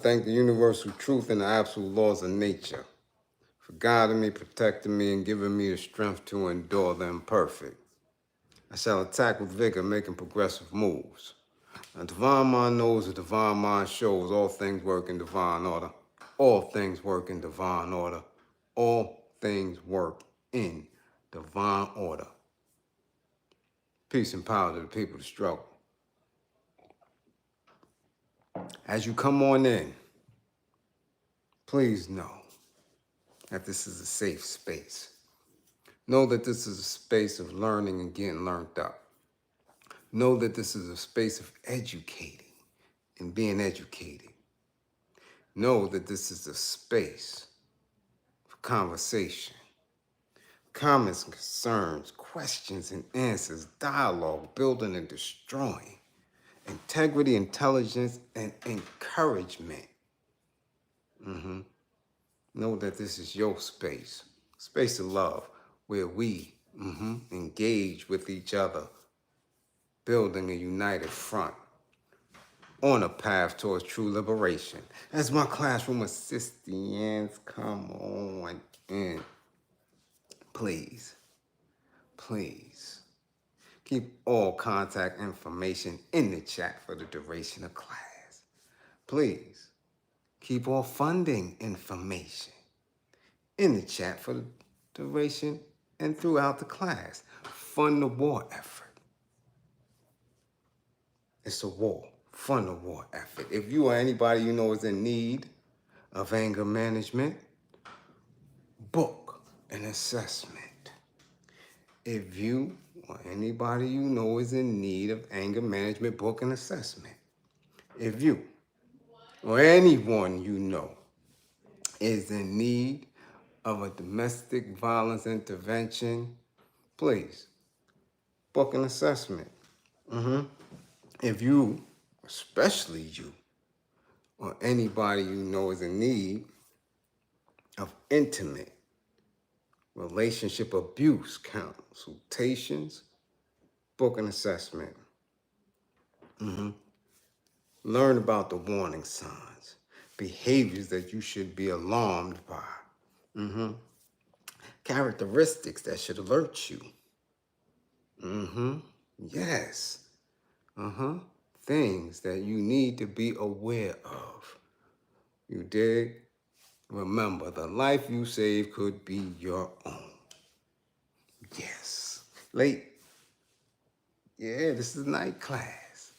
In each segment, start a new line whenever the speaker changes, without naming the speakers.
Thank the universal truth and the absolute laws of nature for guiding me, protecting me, and giving me the strength to endure the imperfect. I shall attack with vigor, making progressive moves. A divine mind knows, a divine mind shows. All things work in divine order. All things work in divine order. All things work in divine order. Peace and power to the people of the struggle. As you come on in, please know that this is a safe space. Know that this is a space of learning and getting learned up. Know that this is a space of educating and being educated. Know that this is a space for conversation, comments and concerns, questions and answers, dialogue, building and destroying, integrity, intelligence, and encouragement. Know that this is your space, space of love, where we engage with each other, building a united front on a path towards true liberation. As my classroom assistants come on in, please, please, keep all contact information in the chat for the duration of class. Please, keep all funding information in the chat for the duration and throughout the class. Fund the war effort. It's a war. Fund the war effort. If you or anybody you know is in need of anger management, book an assessment. If you or anybody you know is in need of anger management, book an assessment. If you or anyone you know is in need of a domestic violence intervention, please book an assessment. If you, especially you, or anybody you know is in need of intimate relationship abuse consultations, book an assessment. Learn about the warning signs, behaviors that you should be alarmed by, characteristics that should alert you. Yes. Things that you need to be aware of. You dig? Remember, the life you save could be your own. Yes. Late. Yeah, this is night class.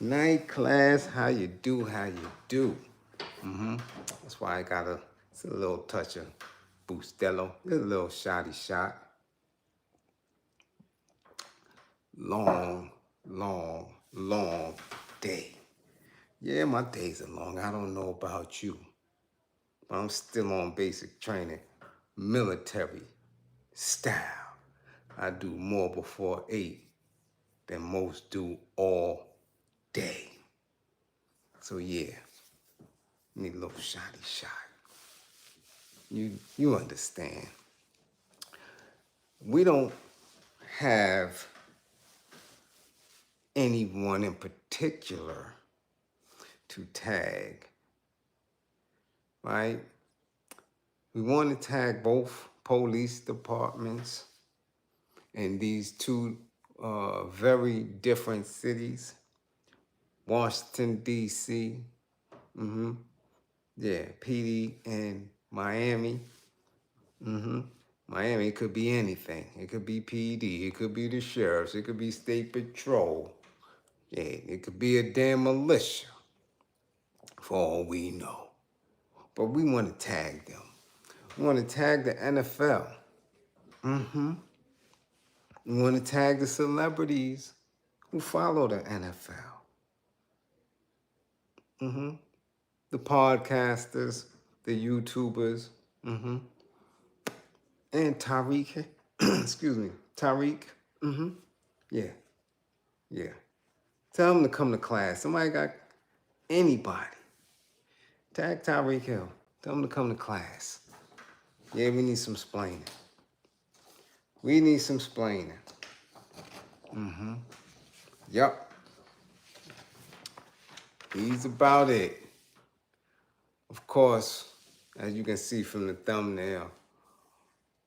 Night class, how you do, how you do. That's why I got it's a little touch of Boostello. Just a little shotty shot. Long, long, long day. Yeah, my days are long. I don't know about you, but I'm still on basic training, military style. I do more before 8 than most do all day. So yeah, need a little shotty shot. You understand. We don't have anyone in particular to tag, right? We want to tag both police departments in these two very different cities. Washington, D.C., yeah, PD in Miami. Miami could be anything. It could be PD, it could be the sheriffs, it could be state patrol. Yeah, it could be a damn militia, for all we know. But we want to tag them. We want to tag the NFL. We want to tag the celebrities who follow the NFL. The podcasters, the YouTubers, and Tyreek, excuse me, Tyreek, yeah, yeah. Tell them to come to class. Somebody got anybody. Tag Tyreek Hill. Tell them to come to class. Yeah, we need some splaining. We need some splaining. Yup. He's about it. Of course, as you can see from the thumbnail,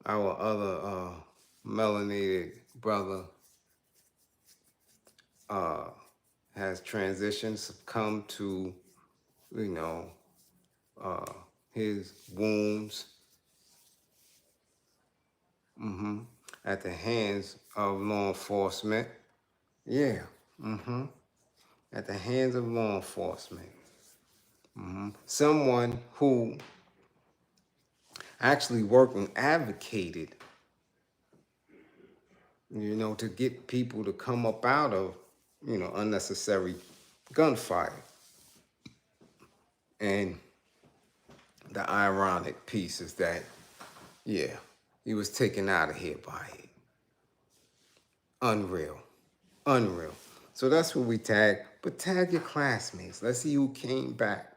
our other melanated brother has transitioned, succumbed to, you know, his wounds at the hands of law enforcement. Yeah, at the hands of law enforcement. Someone who actually worked and advocated, you know, to get people to come up out of, you know, unnecessary gunfire. And the ironic piece is that, yeah, he was taken out of here by it. Unreal. Unreal. So that's what we tag. But tag your classmates. Let's see who came back.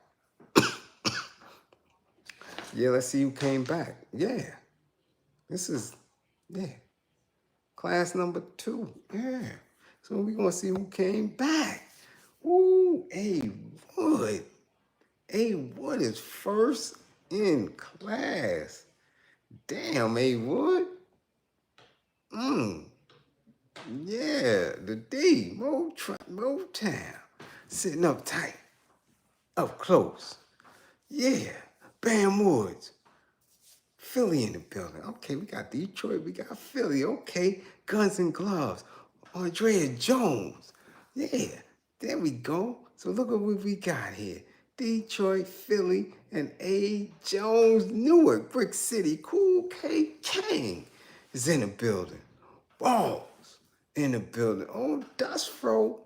Yeah, let's see who came back. Yeah. This is, yeah, class number 2. Yeah. So we're going to see who came back. Ooh, A. Wood. A. Wood is first in class. Damn, A. Wood. Yeah, the D. Motown. Sitting up tight. Up close. Yeah. Bam Woods. Philly in the building. Okay, we got Detroit, we got Philly. Okay, Guns and Gloves. Andrea Jones. Yeah, there we go. So look at what we got here. Detroit, Philly, and A. Jones, Newark, Brick City, Cool K. Kang is in the building. Balls in the building. Oh, Dust Fro.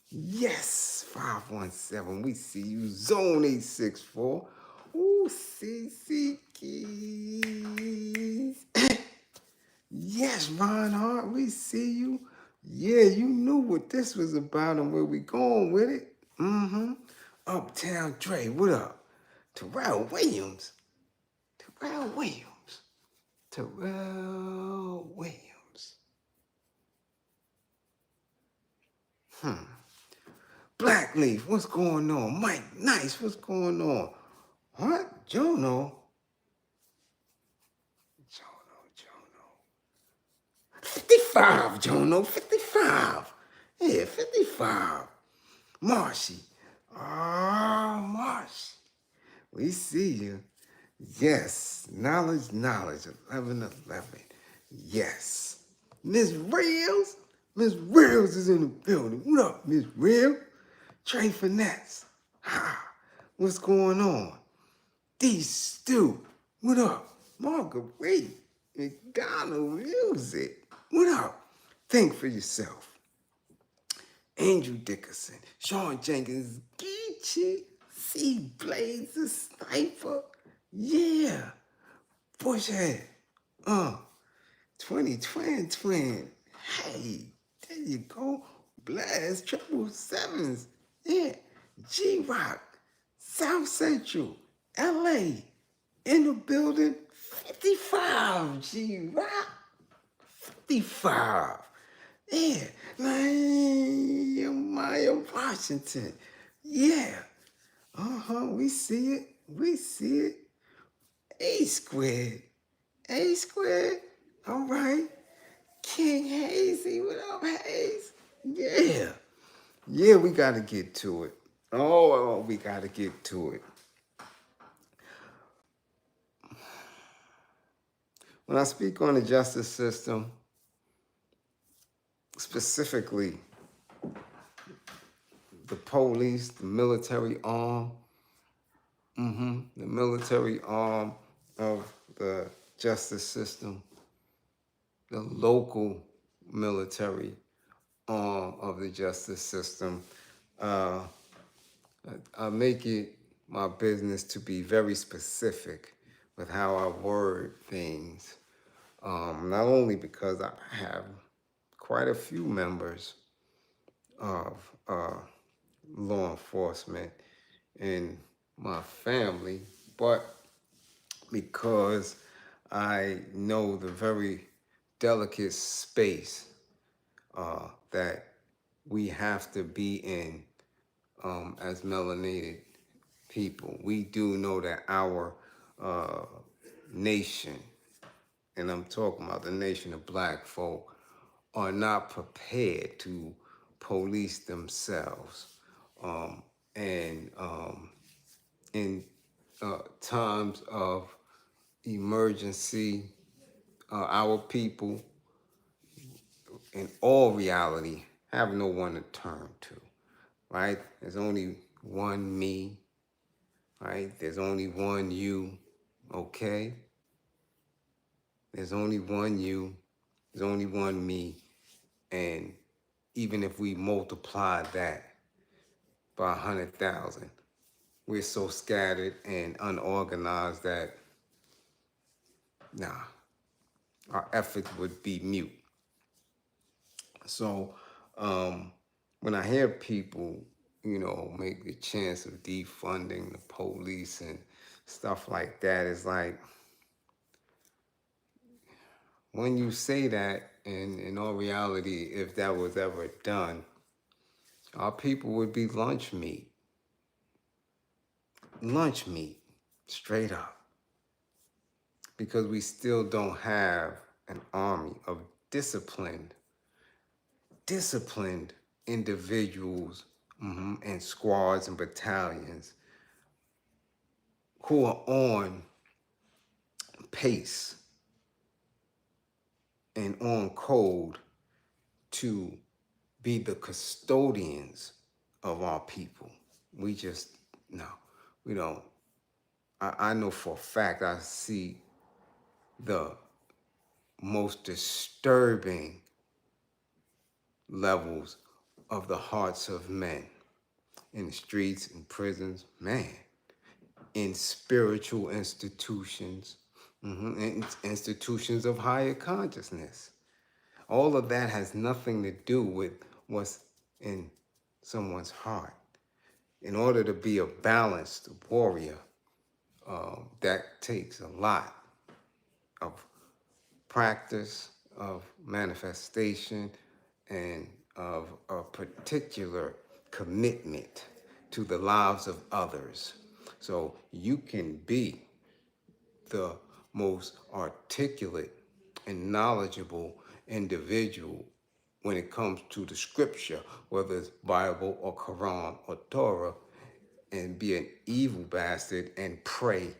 Yes, 517. We see you. Zone 864. Ooh, CC Keys. Yes, Ron Hart, we see you. Yeah, you knew what this was about and where we going with it. Uptown Dre, what up? Terrell Williams. Terrell Williams. Terrell Williams. Blackleaf, what's going on? Mike Nice, what's going on? What? Jono? 55, Jono, 55. Yeah, 55. Marshy. Ah, Marshy. We see you. Yes. Knowledge. 1111. Yes. Miss Reels. Miss Reels is in the building. What up, Miss Reels? Trey Finesse. Ha. What's going on? D Stew. What up? Marguerite. McDonald Music. What up? Think for yourself. Andrew Dickerson. Sean Jenkins. Geechee. C. Blaze the Sniper. Yeah. Bushhead. 20 Twin. Hey, there you go. Blast 777s. Yeah. G-Rock. South Central. LA. In the building. 55. G-Rock. 55. Yeah. Maya Washington. Yeah. We see it. We see it. A squared. A squared. All right. King Hazy. What up, Hayes? Yeah. Yeah, we got to get to it. Oh, we got to get to it. When I speak on the justice system, specifically the police, the military arm, the military arm of the justice system, the local military arm of the justice system, I make it my business to be very specific with how I word things. Not only because I have quite a few members of law enforcement in my family, but because I know the very delicate space that we have to be in as melanated people. We do know that our nation, and I'm talking about the nation of black folk, are not prepared to police themselves. And in times of emergency, our people, in all reality, have no one to turn to, right? There's only one me, right? There's only one you, okay? There's only one you, there's only one me, and even if we multiply that by 100,000, we're so scattered and unorganized that, nah, our efforts would be mute. So when I hear people, make the chance of defunding the police and stuff like that, it's like, when you say that, and in all reality, if that was ever done, our people would be lunch meat. Lunch meat, straight up. Because we still don't have an army of disciplined individuals, and squads and battalions who are on pace and on code to be the custodians of our people. We just, no, we don't. I know for a fact I see the most disturbing levels of the hearts of men in the streets, in prisons, man, in spiritual institutions, in institutions of higher consciousness. All of that has nothing to do with what's in someone's heart. In order to be a balanced warrior, that takes a lot of practice, of manifestation, and of a particular commitment to the lives of others. So you can be the most articulate and knowledgeable individual when it comes to the scripture, whether it's Bible or Quran or Torah, and be an evil bastard and pray,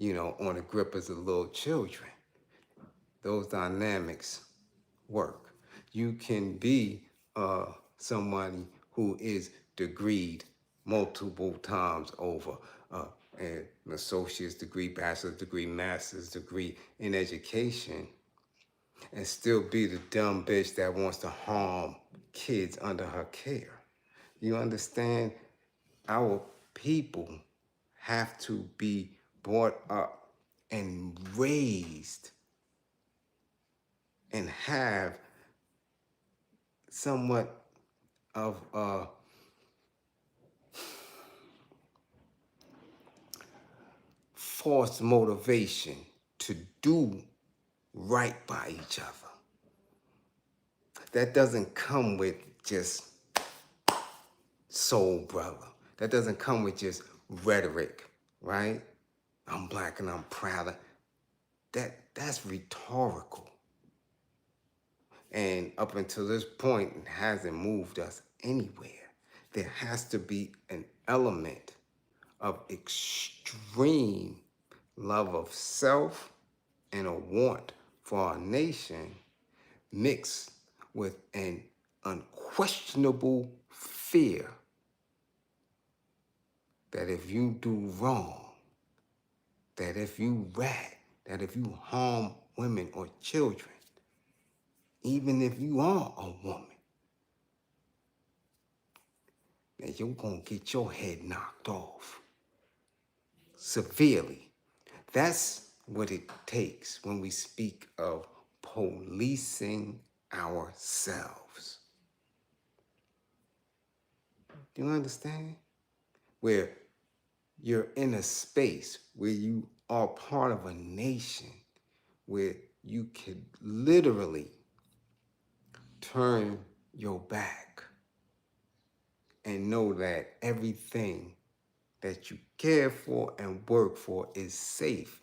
on the grippers of little children. Those dynamics work. You can be somebody who is degreed multiple times over, an associate's degree, bachelor's degree, master's degree in education, and still be the dumb bitch that wants to harm kids under her care. You understand? Our people have to be brought up and raised and have somewhat of a forced motivation to do right by each other. That doesn't come with just soul brother. That doesn't come with just rhetoric, right? I'm black and I'm proud. That's rhetorical. And up until this point, it hasn't moved us anywhere. There has to be an element of extreme love of self and a want for our nation mixed with an unquestionable fear that if you do wrong, that if you rat, that if you harm women or children, even if you are a woman, that you're going to get your head knocked off severely. That's what it takes when we speak of policing ourselves. Do you understand? Where you're in a space where you are part of a nation where you could literally turn your back and know that everything that you care for and work for is safe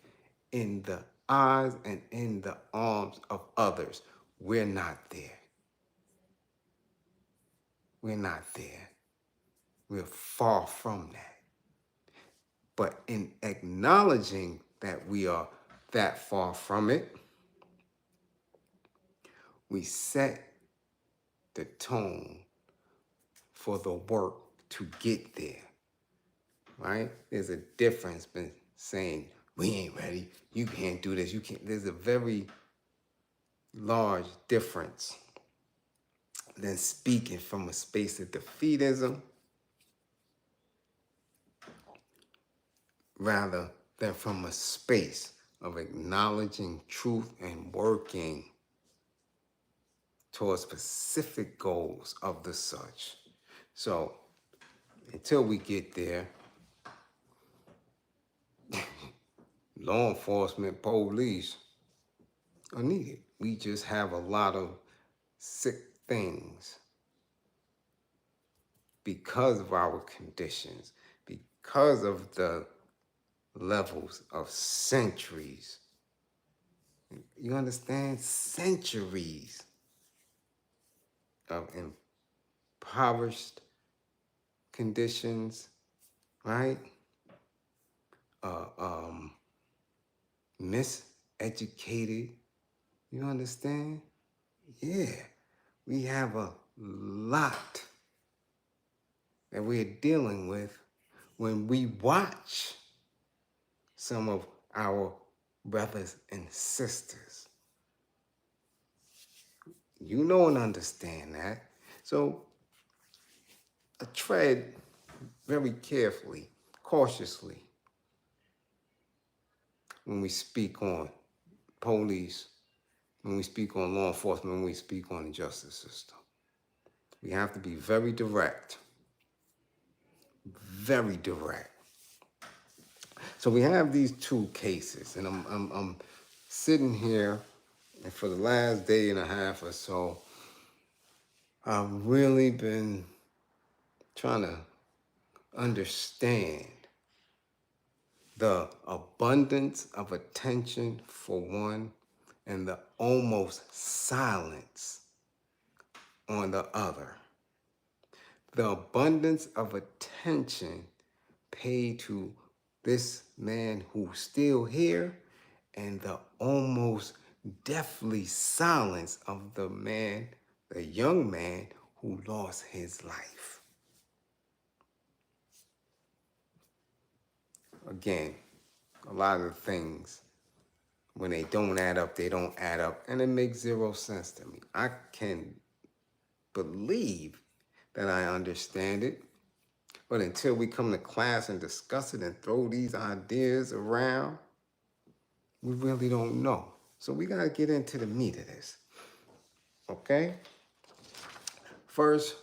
in the eyes and in the arms of others. We're not there. We're not there. We're far from that. But in acknowledging that we are that far from it, we set the tone for the work to get there, right? There's a difference between saying, we ain't ready, you can't do this, you can't. There's a very large difference than speaking from a space of defeatism rather than from a space of acknowledging truth and working towards specific goals of the such. So until we get there, law enforcement, police are needed. We just have a lot of sick things because of our conditions, because of the levels of centuries. You understand? Centuries of impoverished conditions, right? Miseducated. You understand? Yeah, we have a lot that we're dealing with when we watch some of our brothers and sisters. You know and understand that. So tread very carefully, cautiously, when we speak on police, when we speak on law enforcement, when we speak on the justice system. We have to be very direct. Very direct. So we have these two cases, and I'm sitting here, and for the last day and a half or so, I've really been trying to understand the abundance of attention for one and the almost silence on the other. The abundance of attention paid to this man who's still here and the almost deathly silence of the man, the young man who lost his life. Again, a lot of things, when they don't add up, they don't add up, and it makes zero sense to me. I can believe that I understand it, but until we come to class and discuss it and throw these ideas around, we really don't know. So we got to get into the meat of this, okay? First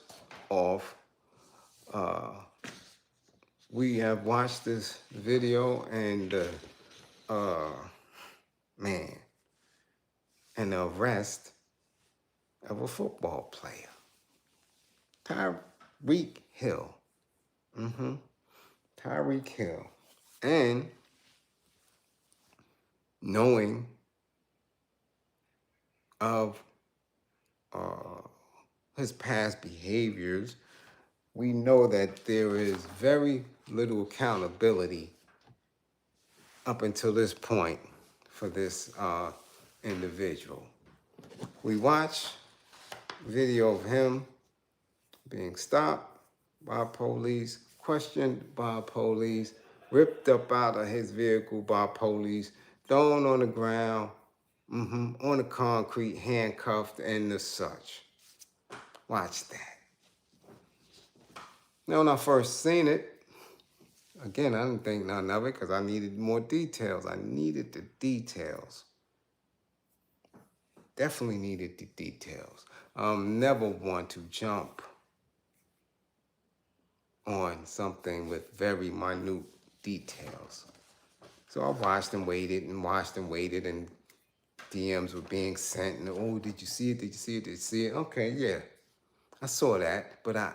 off, we have watched this video and an arrest of a football player, Tyreek Hill. Tyreek Hill. And knowing of his past behaviors, we know that there is very little accountability up until this point for this individual. We watch video of him being stopped by police, questioned by police, ripped up out of his vehicle by police, thrown on the ground, on the concrete, handcuffed, and the such. Watch that. Now, when I first seen it, again, I didn't think nothing of it because I needed more details. I needed the details. Definitely needed the details. Never want to jump on something with very minute details. So I watched and waited and and DMs were being sent and, oh, did you see it? Did you see it? Did you see it? Okay, yeah, I saw that, but I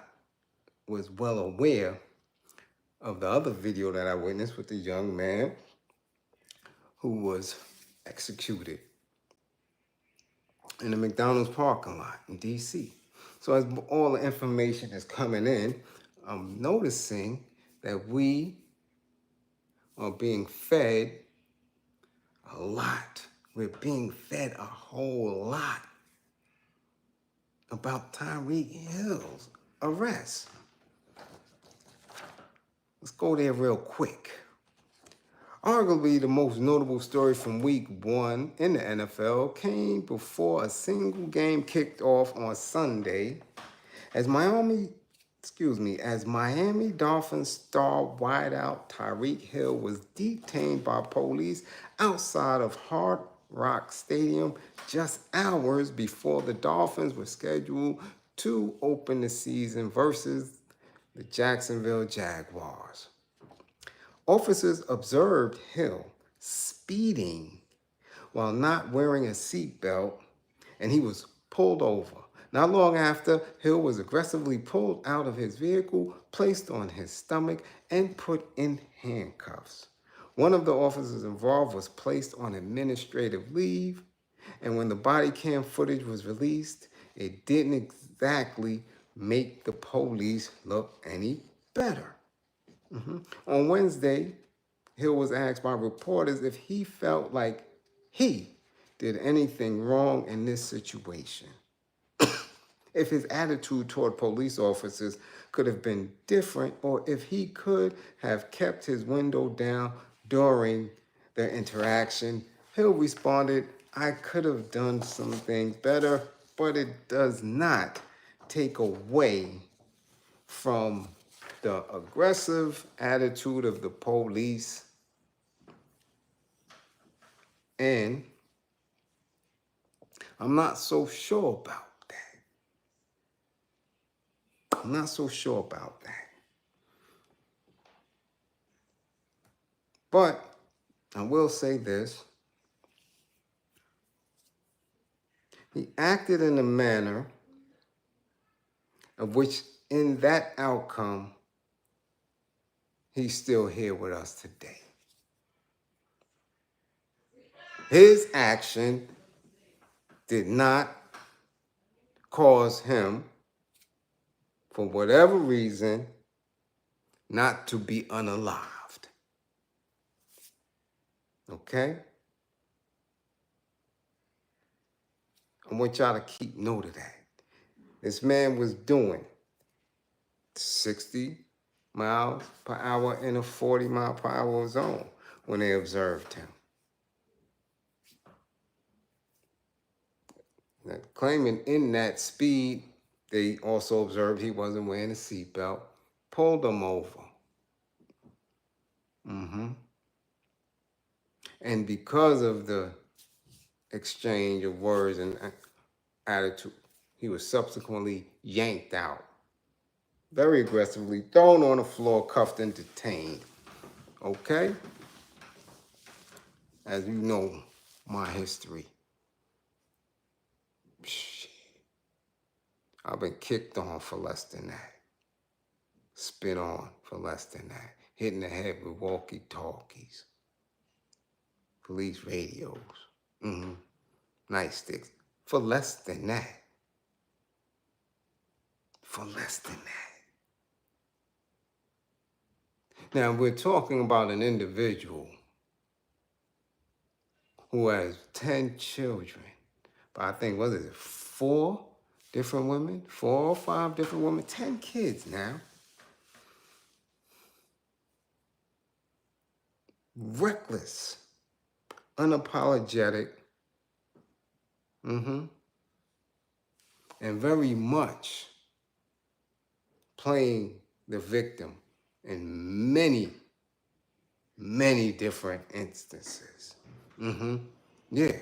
was well aware of the other video that I witnessed with the young man who was executed in the McDonald's parking lot in DC. So as all the information is coming in, I'm noticing that we are being fed a lot. We're being fed a whole lot about Tyreek Hill's arrest. Let's go there real quick. Arguably, the most notable story from week 1 in the NFL came before a single game kicked off on Sunday as Miami Dolphins star wideout Tyreek Hill was detained by police outside of Hard Rock Stadium just hours before the Dolphins were scheduled to open the season versus the Jacksonville Jaguars. Officers observed Hill speeding while not wearing a seatbelt, and he was pulled over. Not long after, Hill was aggressively pulled out of his vehicle, placed on his stomach, and put in handcuffs. One of the officers involved was placed on administrative leave, and when the body cam footage was released, it didn't exactly make the police look any better. On Wednesday, Hill was asked by reporters if he felt like he did anything wrong in this situation. If his attitude toward police officers could have been different, or if he could have kept his window down during their interaction. Hill responded, "I could have done some things better, but it does not take away from the aggressive attitude of the police, and I'm not so sure about that. I'm not so sure about that. But I will say this. He acted in a manner of which, in that outcome, he's still here with us today. His action did not cause him, for whatever reason, not to be unalived. Okay? I want y'all to keep note of that. This man was doing 60 miles per hour in a 40-mile-per-hour zone when they observed him. Now, claiming in that speed, they also observed he wasn't wearing a seatbelt, pulled him over. And because of the exchange of words and attitude, he was subsequently yanked out, very aggressively, thrown on the floor, cuffed and detained. Okay? As you know, my history. Shit. I've been kicked on for less than that. Spit on for less than that. Hit in the head with walkie-talkies. Police radios. Nightsticks. For less than that. For less than that. Now, we're talking about an individual who has 10 children. But I think, what is it, 4 different women? 4 or 5 different women? 10 kids now. Reckless. Unapologetic. And very much playing the victim in many, many different instances. Yeah.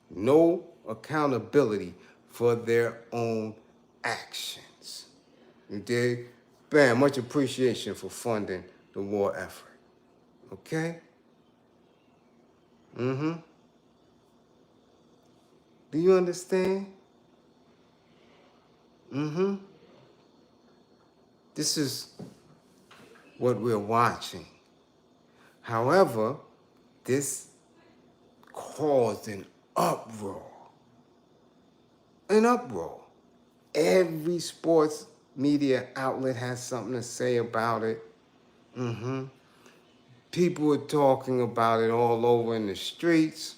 No accountability for their own actions. You dig? Bam, much appreciation for funding the war effort. Okay? Do you understand? This is what we're watching. However, this caused an uproar. An uproar. Every sports media outlet has something to say about it. People are talking about it all over in the streets.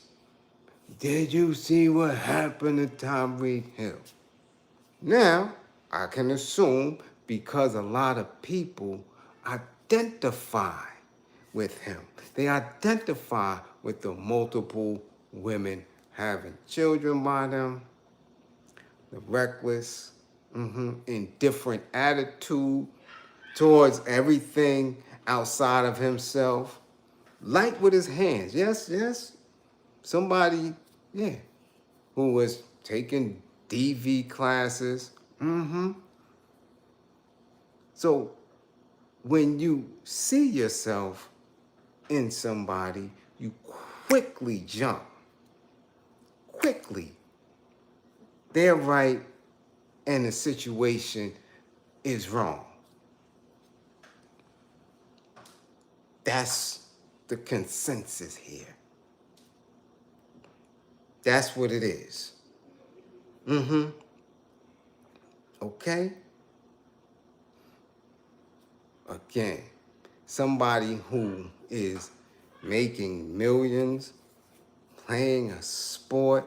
Did you see what happened to Tyreek Hill? Now, I can assume because a lot of people identify with him. They identify with the multiple women having children by them, the reckless, indifferent attitude towards everything outside of himself. Light with his hands. Yes. Somebody, who was taking DV classes. So when you see yourself in somebody, you quickly jump. Quickly. They're right and the situation is wrong. That's the consensus here. That's what it is. Okay? Again, somebody who is making millions, playing a sport,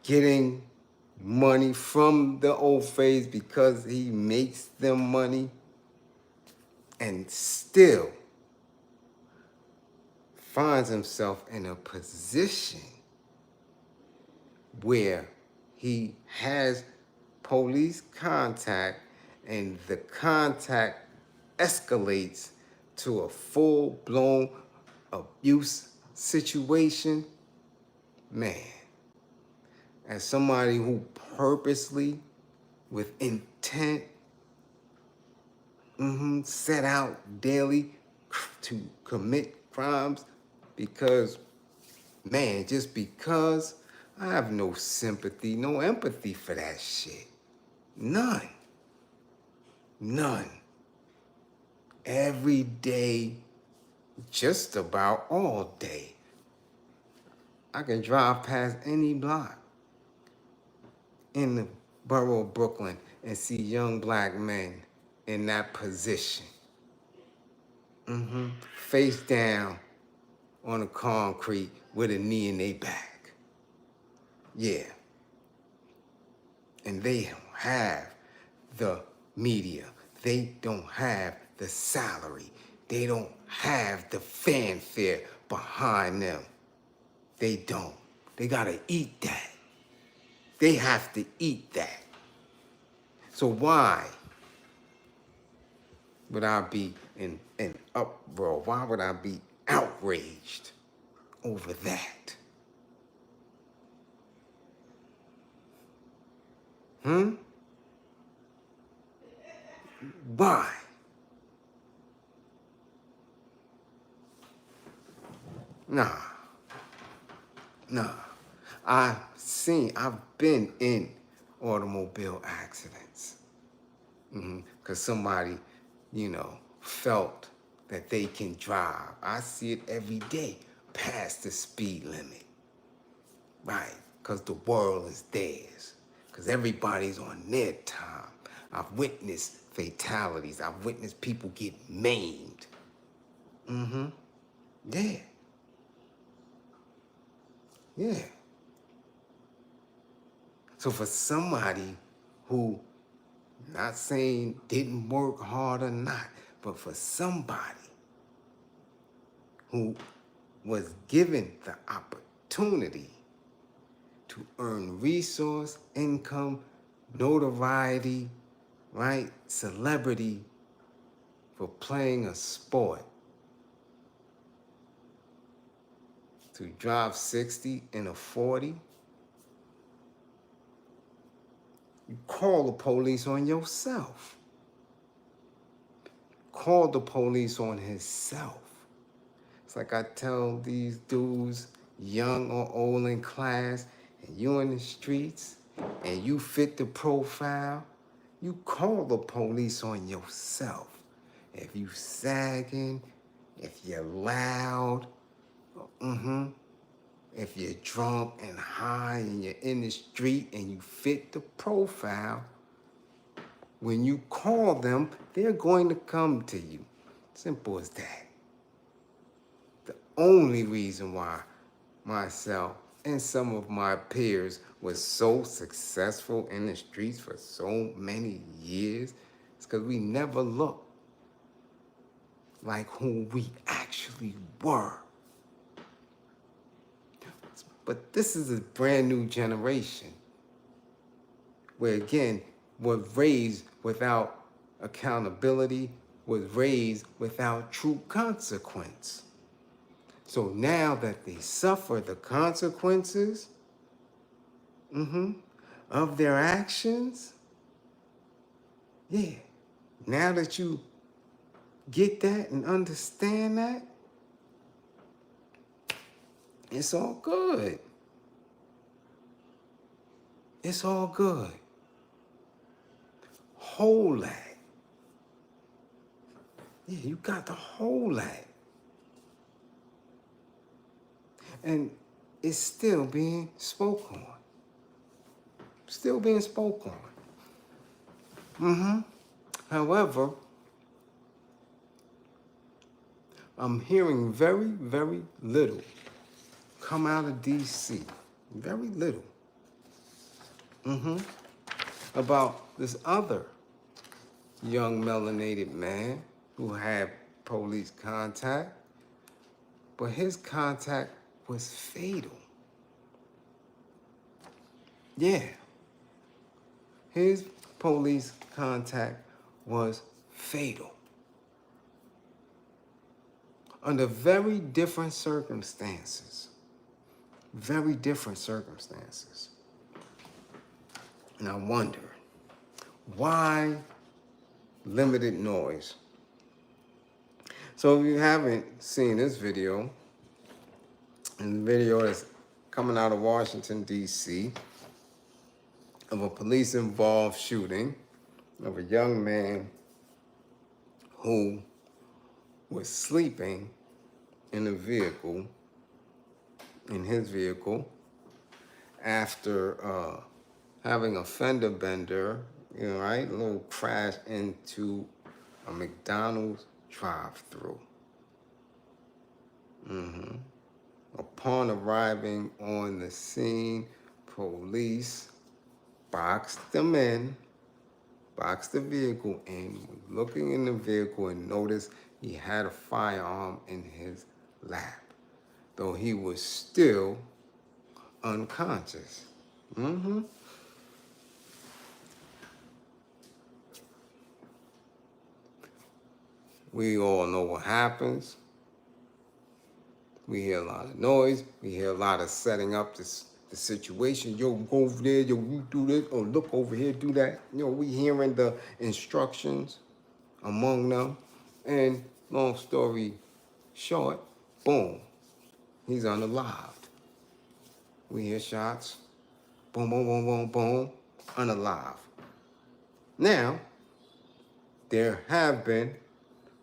getting money from the old phase because he makes them money, and still finds himself in a position where he has police contact and the contact escalates to a full-blown abuse situation. Man, as somebody who purposely, with intent, set out daily to commit crimes because, man, just because, I have no sympathy, no empathy for that shit. None. Every day, just about all day, I can drive past any block in the borough of Brooklyn and see young black men in that position. Face down on the concrete with a knee in their back. Yeah. And they don't have the media. They don't have the salary. They don't have the fanfare behind them. They don't. They gotta eat that. They have to eat that. So why would I be in uproar? Why would I be outraged over that? Why? Nah. I've been in automobile accidents. Because somebody, felt that they can drive. I see it every day past the speed limit. Right, because the world is theirs. Because everybody's on their time. I've witnessed fatalities. I've witnessed people get maimed. Yeah. So for somebody who, not saying didn't work hard or not, but for somebody who was given the opportunity to earn resource, income, notoriety, right, celebrity for playing a sport, to drive 60 in a 40, you call the police on yourself. Call the police on himself. It's like I tell these dudes, young or old in class, and you in the streets, and you fit the profile, You call the police on yourself. If you sagging, if you're loud, if you're drunk and high and you're in the street and you fit the profile, when you call them, they're going to come to you. Simple as that. The only reason why myself and some of my peers was so successful in the streets for so many years is because we never looked like who we actually were. But this is a brand new generation where, again, was raised without accountability, was raised without true consequence. So now that they suffer the consequences of their actions, now that you get that and understand that, it's all good. It's all good. Hold that. Yeah, you got to hold that. And it's still being spoke on. Still being spoke on. However, I'm hearing very, very little come out of D.C. Very little. About this other young melanated man who had police contact, but his contact was fatal. Yeah. His police contact was fatal. Under very different circumstances. Very different circumstances. And I wonder, why limited noise? So if you haven't seen this video, and the video is coming out of Washington, D.C., of a police-involved shooting of a young man who was sleeping in a vehicle, in his vehicle, after having a fender bender, a little crash into a McDonald's drive-thru. Upon arriving on the scene, police boxed them in, boxed the vehicle in, looking in the vehicle and noticed he had a firearm in his lap, though he was still unconscious. We all know what happens. We hear a lot of noise. We hear a lot of setting up the situation. Yo, go over there. Yo, you do this. Or look over here, do that. We hearing the instructions among them. And long story short, boom, he's unalived. We hear shots. Boom, boom, boom, boom, boom, unalive. Now, there have been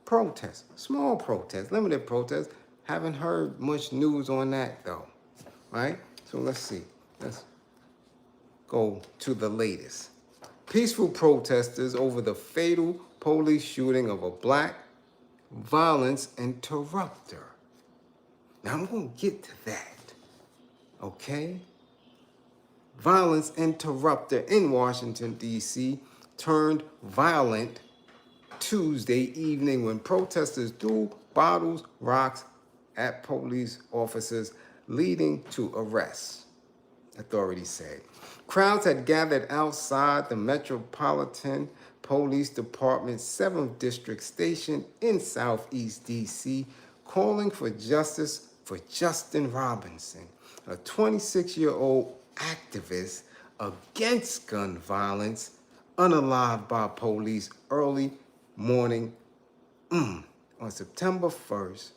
protests, small protests, limited protests. Haven't heard much news on that though, right? So let's see. Let's go to the latest. Peaceful protesters over the fatal police shooting of a black violence interrupter. Now I'm going to get to that, okay? Violence interrupter in Washington, D.C. turned violent Tuesday evening when protesters threw bottles, rocks at police officers, leading to arrests, authorities said. Crowds had gathered outside the Metropolitan Police Department's 7th District Station in Southeast D.C., calling for justice for Justin Robinson, a 26-year-old activist against gun violence, unalived by police early morning on September 1st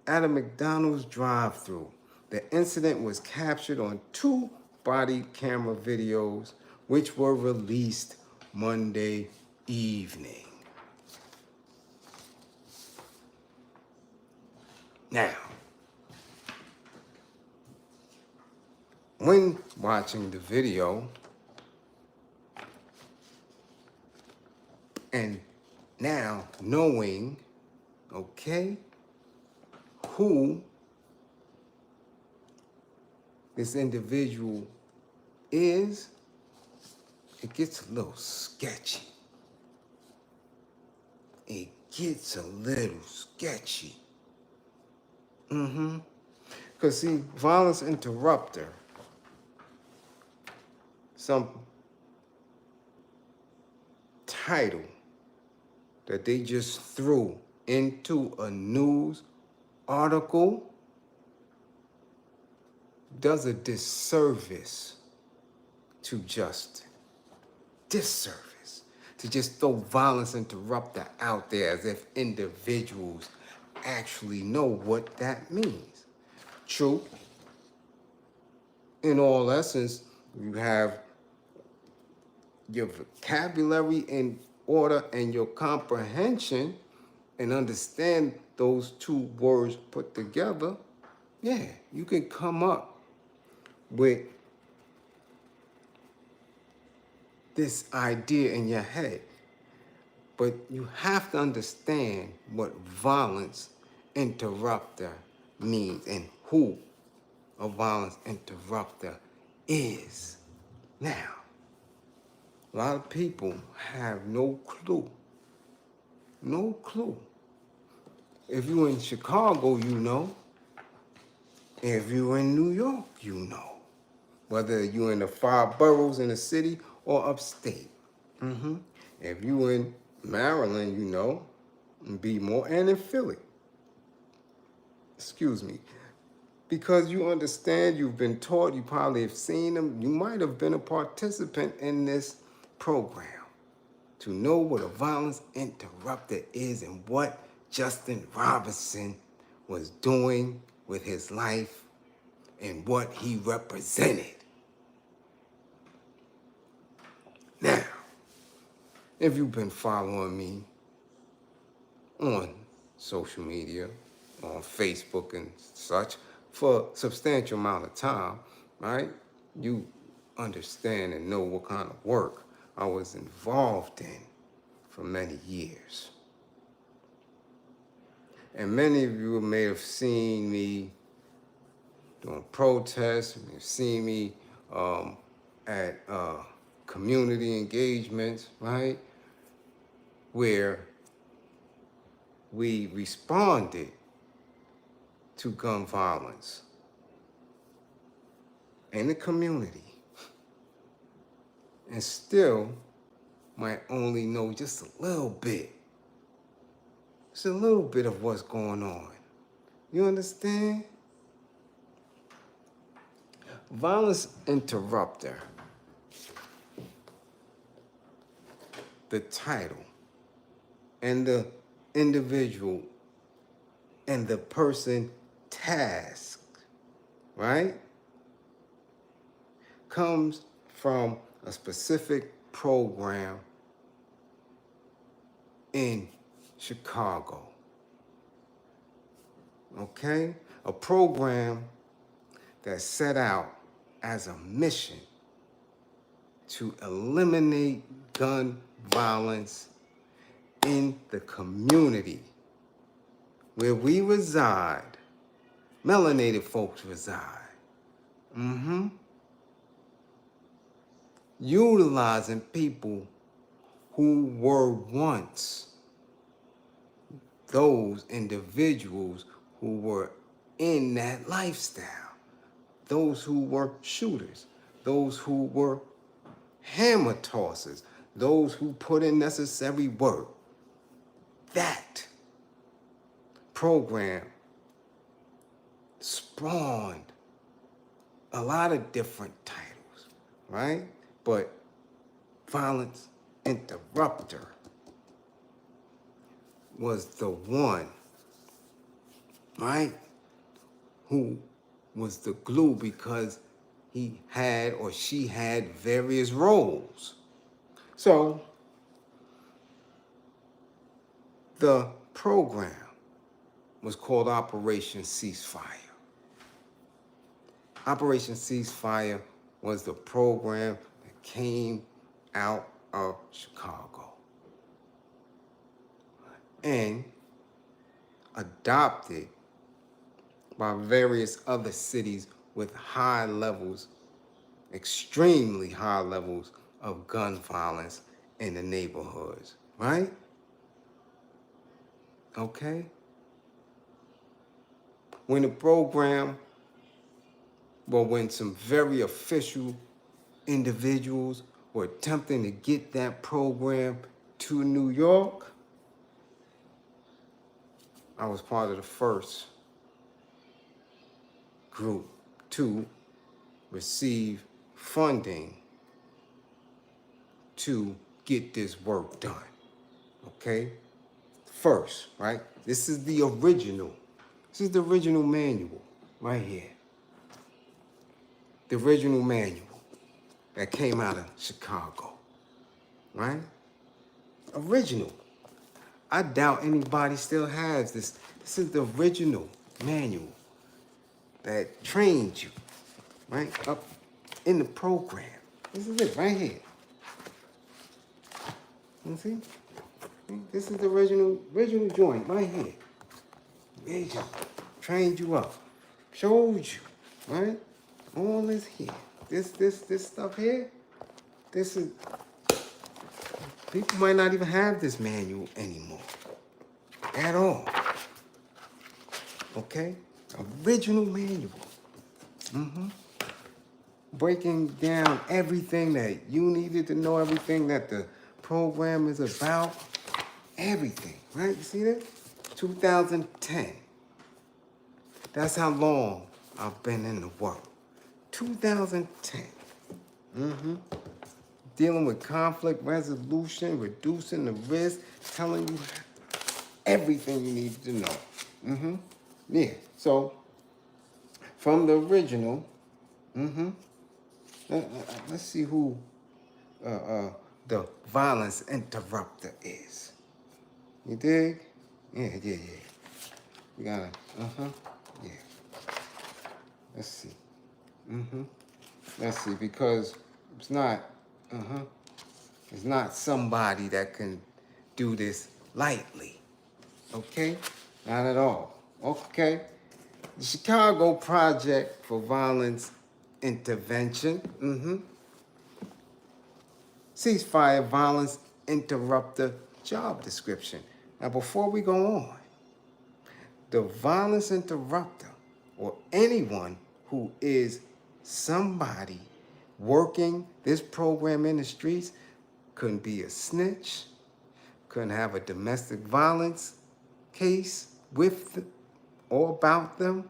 at a McDonald's drive-thru. The incident was captured on 2 body camera videos, which were released Monday evening. Now, when watching the video, and now knowing, okay, who this individual is, it gets a little sketchy. It gets a little sketchy. Because see, violence interrupter, some title that they just threw into a news article does a disservice to justice. Disservice to just throw violence interrupter out there as if individuals actually know what that means. True. In all essence, you have your vocabulary in order and your comprehension and understand those two words put together. Yeah, you can come up with this idea in your head. But you have to understand what violence interrupter means and who a violence interrupter is. Now, a lot of people have no clue. No clue. If you're in Chicago, you know. If you're in New York, you know. Whether you're in the 5 boroughs in the city or upstate. If you're in Maryland, you know, and Baltimore, and in Philly. Excuse me. Because you understand, you've been taught, you probably have seen them, you might have been a participant in this program to know what a violence interrupter is and what Justin Robinson was doing with his life and what he represented. Now, if you've been following me on social media, on Facebook and such, for a substantial amount of time, right? You understand and know what kind of work I was involved in for many years. And many of you may have seen me doing protests, may have seen me at community engagements, right? Where we responded to gun violence in the community, and still might only know just a little bit. Just a little bit of what's going on. You understand? Violence interrupter. The title and the individual and the person tasked, right, comes from a specific program in Chicago. Okay? A program that set out as a mission to eliminate gun violence in the community where we reside, melanated folks reside. Utilizing people who were once those individuals who were in that lifestyle. Those who were shooters, those who were hammer tossers, those who put in necessary work. That program spawned a lot of different titles, right? But violence interrupter was the one, right, who was the glue because he had or she had various roles. So the program was called Operation Ceasefire. Operation Ceasefire was the program that came out of Chicago and adopted by various other cities with high levels, extremely high levels of gun violence in the neighborhoods, right? Okay? When the program, well, when some very official individuals were attempting to get that program to New York, I was part of the first group to receive funding to get this work done. Okay? First, right? This is the original. This is the original manual right here. The original manual that came out of Chicago, right? Original. I doubt anybody still has this. This is the original manual that trained you, right? Up in the program. This is it right here. You see? This is the original joint right here. Made you, trained you up, showed you, right? All this here. This stuff here, this is, people might not even have this manual anymore. At all. Okay? Original manual. Breaking down everything that you needed to know, everything that the program is about. Everything, right? You see that? 2010. That's how long I've been in the work. 2010. Dealing with conflict resolution, reducing the risk, telling you everything you need to know. Yeah. So, from the original, let's see who the violence interrupter is. You dig? Yeah. We gotta, yeah. Let's see. Let's see, because it's not somebody that can do this lightly. Okay? Not at all. Okay? The Chicago Project for Violence Intervention. Ceasefire Violence Interrupter job description. Now, before we go on, the violence interrupter, or anyone who is somebody working this program in the streets, couldn't be a snitch, couldn't have a domestic violence case with or about them.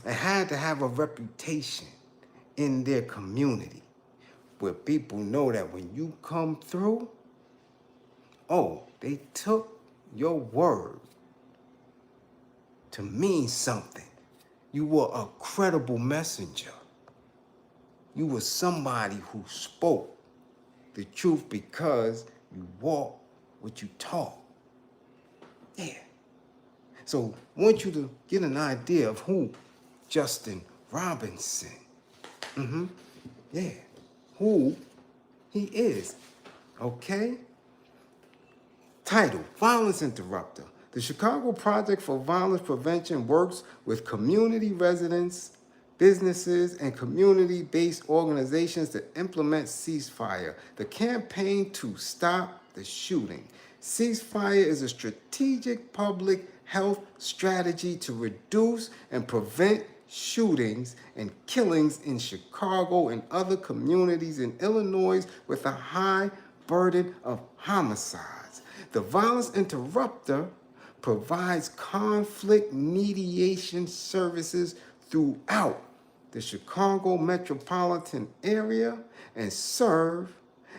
It had to have a reputation in their community where people know that when you come through, oh, they took your word to mean something. You were a credible messenger. You were somebody who spoke the truth because you walk what you talk. Yeah. So I want you to get an idea of who Justin Robinson, who he is, okay? Title, Violence Interrupter. The Chicago Project for Violence Prevention works with community residents, businesses, and community-based organizations to implement ceasefire, the campaign to stop the shooting. Ceasefire is a strategic public health strategy to reduce and prevent shootings and killings in Chicago and other communities in Illinois with a high burden of homicides. The violence interrupter provides conflict mediation services throughout the Chicago metropolitan area and serve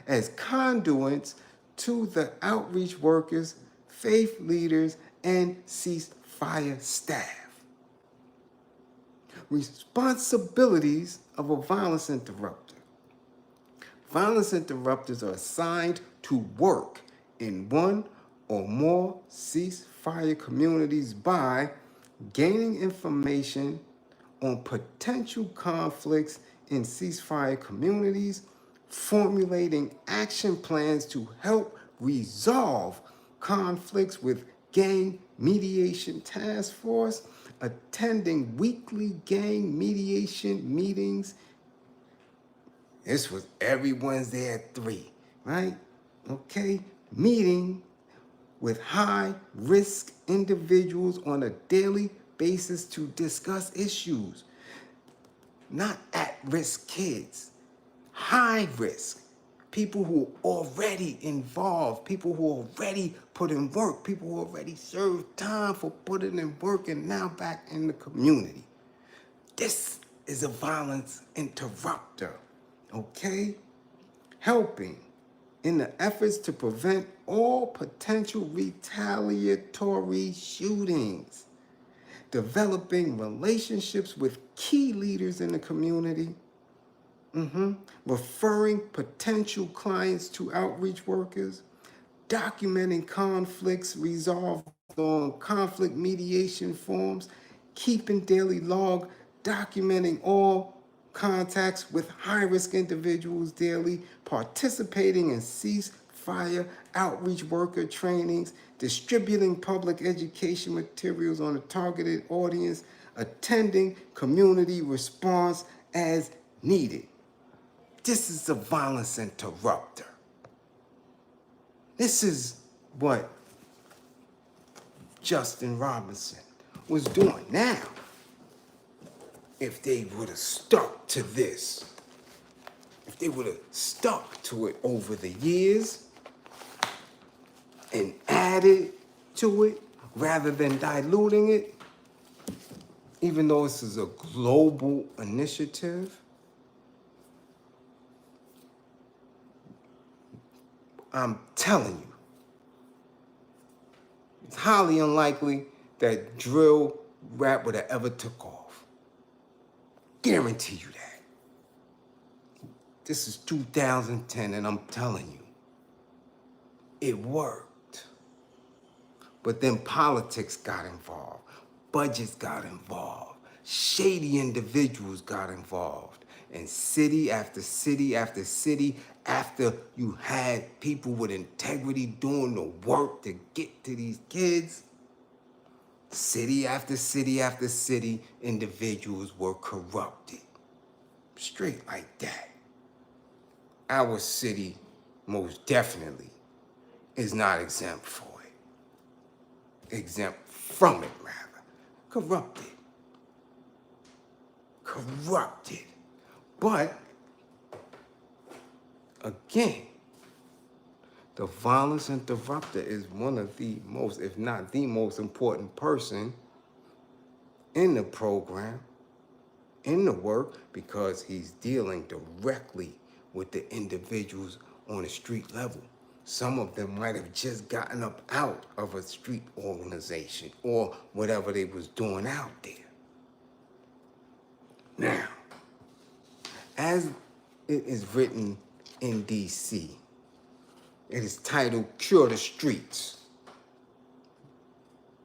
as conduits to the outreach workers, faith leaders, and ceasefire staff. Responsibilities of a violence interrupter. Violence interrupters are assigned to work in one or more ceasefire communities by gaining information on potential conflicts in ceasefire communities, formulating action plans to help resolve conflicts with gang mediation task force, attending weekly gang mediation meetings. This was every Wednesday at 3, right? Okay, meeting with high-risk individuals on a daily basis to discuss issues. Not at-risk kids, high risk. People who are already involved, people who already put in work, people who already served time for putting in work and now back in the community. This is a violence interrupter, okay? Helping in the efforts to prevent all potential retaliatory shootings, developing relationships with key leaders in the community, referring potential clients to outreach workers, documenting conflicts resolved on conflict mediation forms, keeping daily log, documenting all contacts with high-risk individuals daily, participating in ceasefire outreach worker trainings, distributing public education materials on a targeted audience, attending community response as needed. This is a violence interrupter. This is what Justin Robinson was doing. Now, if they would have stuck to this, if they would have stuck to it over the years and added to it rather than diluting it, even though this is a global initiative, I'm telling you, it's highly unlikely that drill rap would have ever took off. Guarantee you that. This is 2010, and I'm telling you, it worked. But then politics got involved, budgets got involved, shady individuals got involved, and city after city after city, after you had people with integrity doing the work to get to these kids, city after city after city, individuals were corrupted. Straight like that. Our city, most definitely, is not exempt for it. Exempt from it, rather. Corrupted. Corrupted. But, again, the violence interrupter is one of the most, if not the most important person in the program, in the work, because he's dealing directly with the individuals on a street level. Some of them might have just gotten up out of a street organization or whatever they was doing out there. Now, as it is written in DC, it is titled Cure the Streets.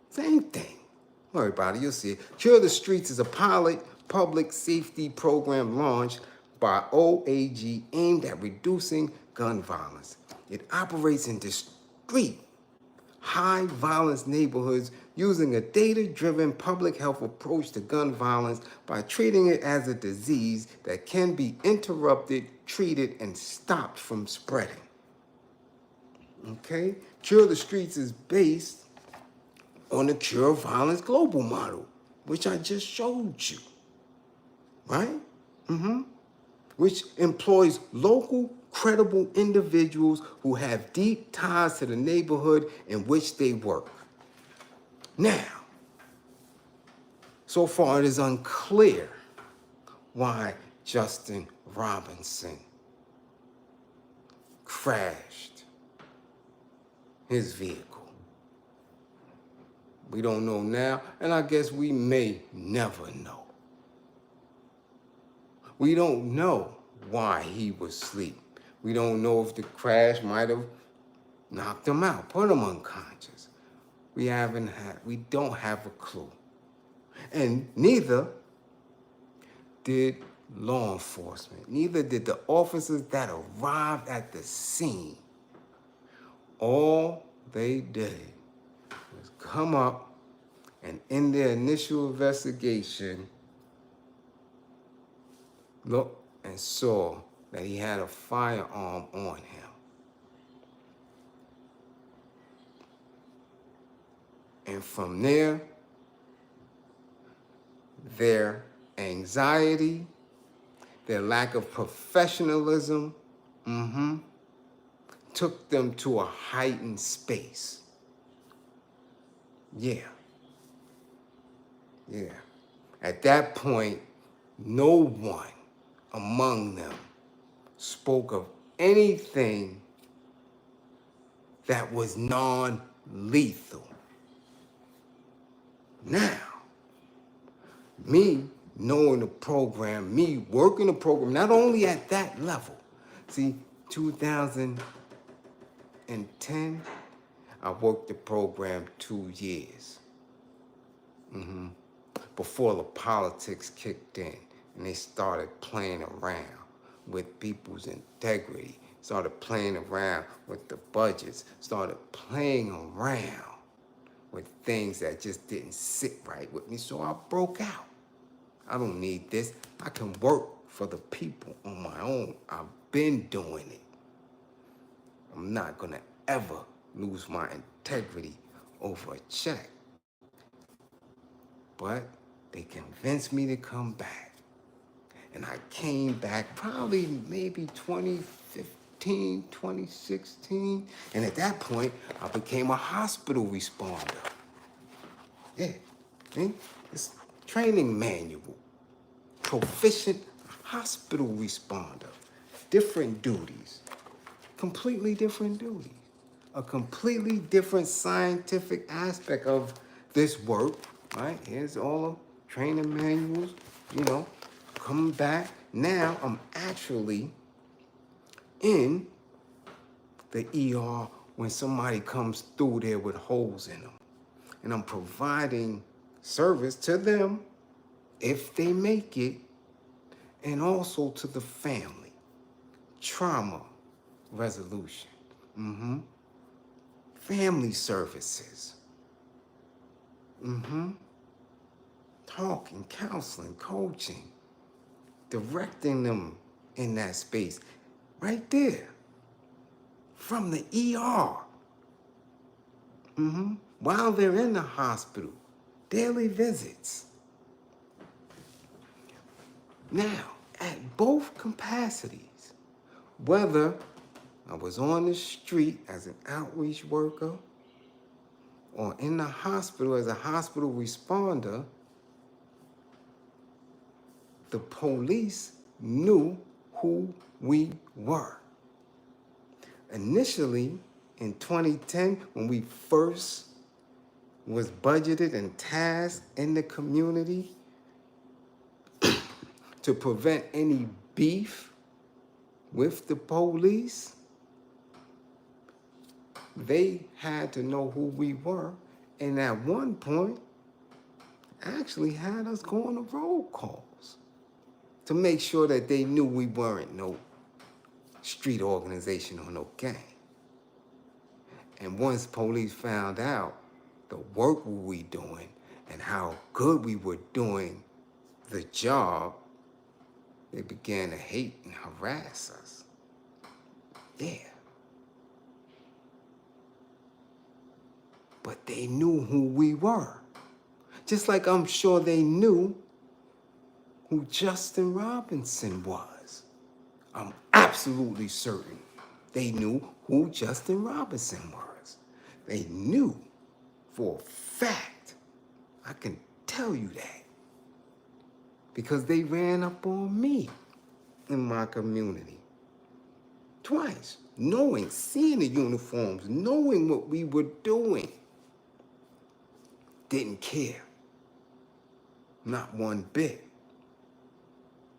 Same thing. Don't worry about it, you'll see it. Cure the Streets is a pilot public safety program launched by OAG aimed at reducing gun violence. It operates in discrete, high-violence neighborhoods using a data-driven public health approach to gun violence by treating it as a disease that can be interrupted, treated, and stopped from spreading. Okay? Cure the Streets is based on the Cure Violence Global model, which I just showed you. Right? Which employs local, credible individuals who have deep ties to the neighborhood in which they work. Now, so far it is unclear why Justin Robinson crashed his vehicle. We don't know now, and I guess we may never know. We don't know why he was asleep, We don't know if the crash might have knocked him out, put him unconscious. We don't have a clue. And neither did law enforcement. Neither did the officers that arrived at the scene. All they did was come up and in their initial investigation, looked and saw that he had a firearm on him. And from there, their anxiety, their lack of professionalism, took them to a heightened space. Yeah. At that point, no one among them spoke of anything that was non-lethal. Now, me knowing the program, me working the program, not only at that level. See, 2010, I worked the program 2 years. Before the politics kicked in and they started playing around with people's integrity, started playing around with the budgets, started playing around with things that just didn't sit right with me. So I broke out. I don't need this. I can work for the people on my own. I've been doing it. I'm not gonna ever lose my integrity over a check. But they convinced me to come back. And I came back probably maybe 2015, 2016. And at that point, I became a hospital responder. Yeah, see? It's training manual. Proficient hospital responder. Different duties. Completely different duties. A completely different scientific aspect of this work. Right, here's all the training manuals, coming back. Now I'm actually in the ER when somebody comes through there with holes in them. And I'm providing service to them if they make it, and also to the family. Trauma resolution. Family services. Talking, counseling, coaching, directing them in that space. Right there. From the ER. While they're in the hospital. Daily visits. Now, at both capacities, whether I was on the street as an outreach worker or in the hospital as a hospital responder, the police knew who we were. Initially, in 2010, when we first was budgeted and tasked in the community to prevent any beef with the police, they had to know who we were, and at one point, actually had us go on the roll calls to make sure that they knew we weren't no street organization or no gang. And once police found out the work we were doing and how good we were doing the job, they began to hate and harass us. Yeah. But they knew who we were. Just like I'm sure they knew who Justin Robinson was. I'm absolutely certain they knew who Justin Robinson was. They knew for a fact. I can tell you that. Because they ran up on me in my community. Twice. Knowing, seeing the uniforms, knowing what we were doing. Didn't care. Not one bit.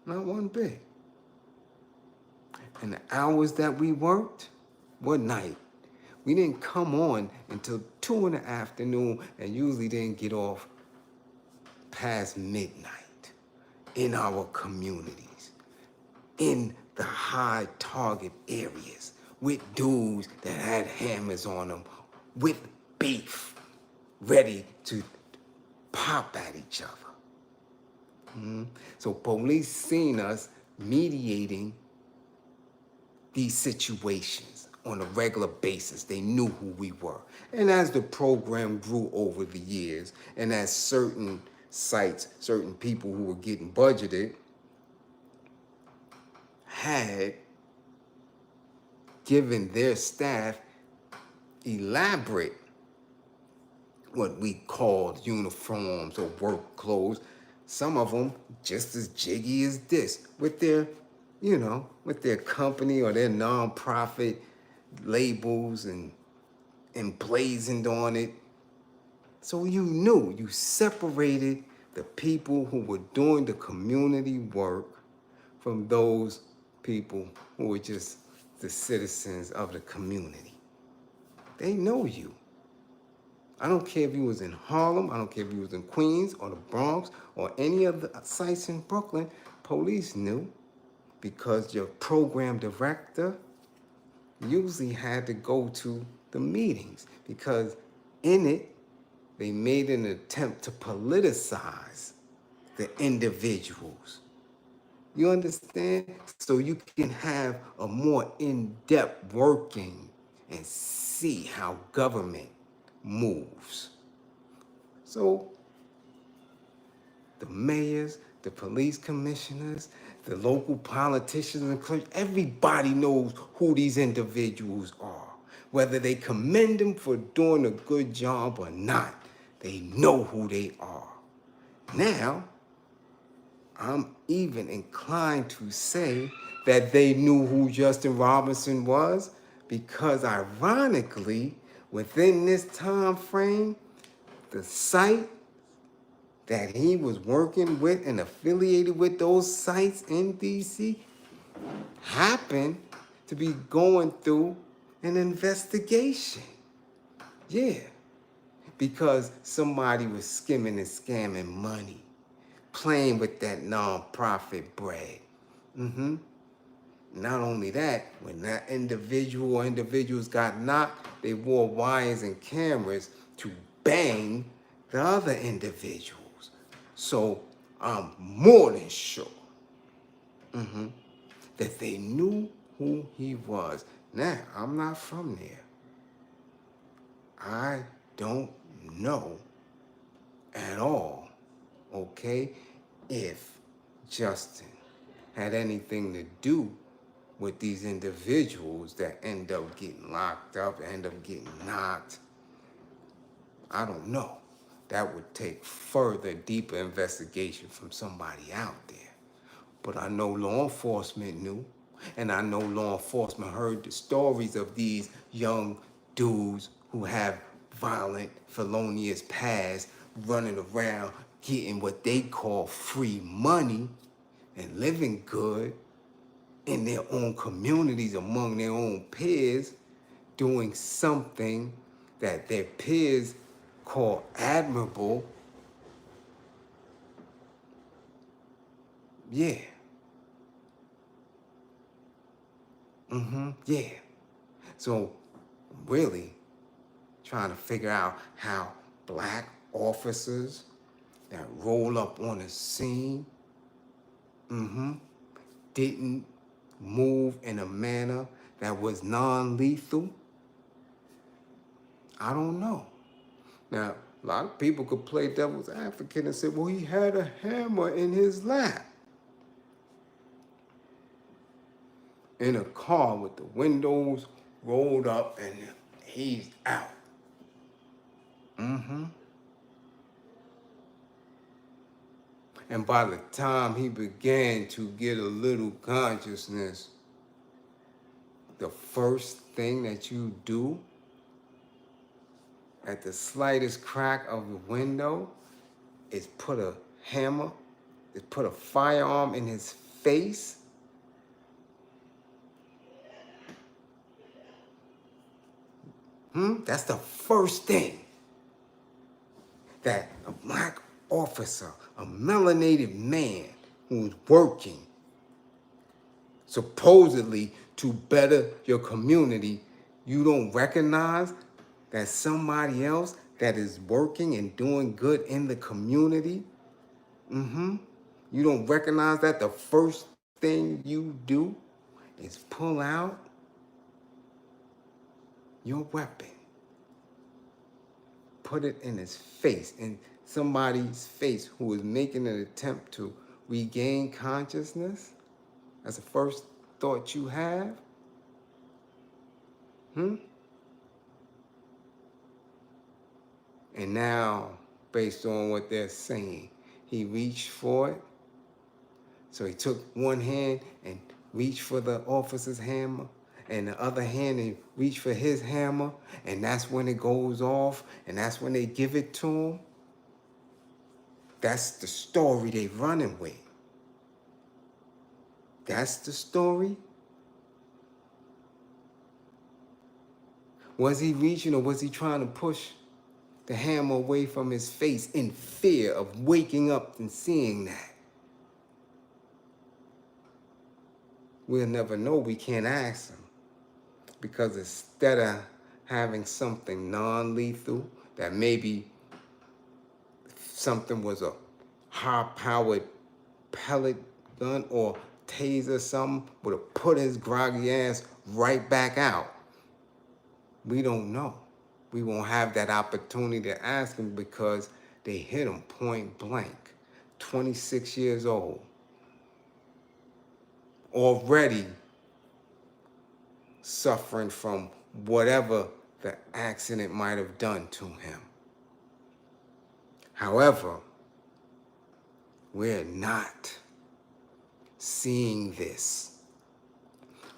Not one bit. And the hours that we worked were night. We didn't come on until 2 in the afternoon and usually didn't get off past midnight in our communities, in the high target areas, with dudes that had hammers on them, with beef, ready to pop at each other. So police seen us mediating these situations on a regular basis. They knew who we were. And as the program grew over the years, and as certain sites, certain people who were getting budgeted had given their staff elaborate, what we called uniforms or work clothes, some of them just as jiggy as this, with their, with their company or their nonprofit labels and emblazoned on it. So you knew, you separated the people who were doing the community work from those people who were just the citizens of the community. They know you. I don't care if you was in Harlem, I don't care if you was in Queens or the Bronx or any of the sites in Brooklyn, police knew, because your program director usually had to go to the meetings, because in it, they made an attempt to politicize the individuals. You understand? So you can have a more in-depth working and see how government moves. So the mayors, the police commissioners, the local politicians and clergy, everybody knows who these individuals are. Whether they commend them for doing a good job or not, they know who they are. Now, I'm even inclined to say that they knew who Justin Robinson was, because ironically, within this time frame, the site that he was working with and affiliated with, those sites in DC, happened to be going through an investigation. Yeah, because somebody was skimming and scamming money, playing with that nonprofit bread. Not only that, when that individual or individuals got knocked, they wore wires and cameras to bang the other individuals. So I'm more than sure that they knew who he was. Now, I'm not from there. I don't know at all, okay, if Justin had anything to do with these individuals that end up getting locked up, end up getting knocked. I don't know. That would take further, deeper investigation from somebody out there. But I know law enforcement knew, and I know law enforcement heard the stories of these young dudes who have violent, felonious past, running around getting what they call free money and living good in their own communities, among their own peers, doing something that their peers call admirable. Yeah. Yeah. So really trying to figure out how black officers that roll up on a scene didn't move in a manner that was non-lethal. I don't know. Now, a lot of people could play devil's advocate and say, well, he had a hammer in his lap in a car with the windows rolled up and he's out. And by the time he began to get a little consciousness, the first thing that you do at the slightest crack of the window is put a hammer, is put a firearm in his face That's the first thing that a black officer, a melanated man who's working supposedly to better your community, you don't recognize that somebody else that is working and doing good in the community, you don't recognize that the first thing you do is pull out your weapon, put it in his face, in somebody's face who is making an attempt to regain consciousness. That's the first thought you have. And now, based on what they're saying, he reached for it. So he took one hand and reached for the officer's hammer, and the other hand and reached for his hammer, and that's when it goes off, and that's when they give it to him. That's the story they're running with. That's the story. Was he reaching, or was he trying to push the hammer away from his face in fear of waking up and seeing that? We'll never know. We can't ask him. Because instead of having something non-lethal, that maybe something was a high-powered pellet gun or taser, something would have put his groggy ass right back out. We don't know. We won't have that opportunity to ask him because they hit him point blank. 26 years old. Already suffering from whatever the accident might have done to him. However, we're not seeing this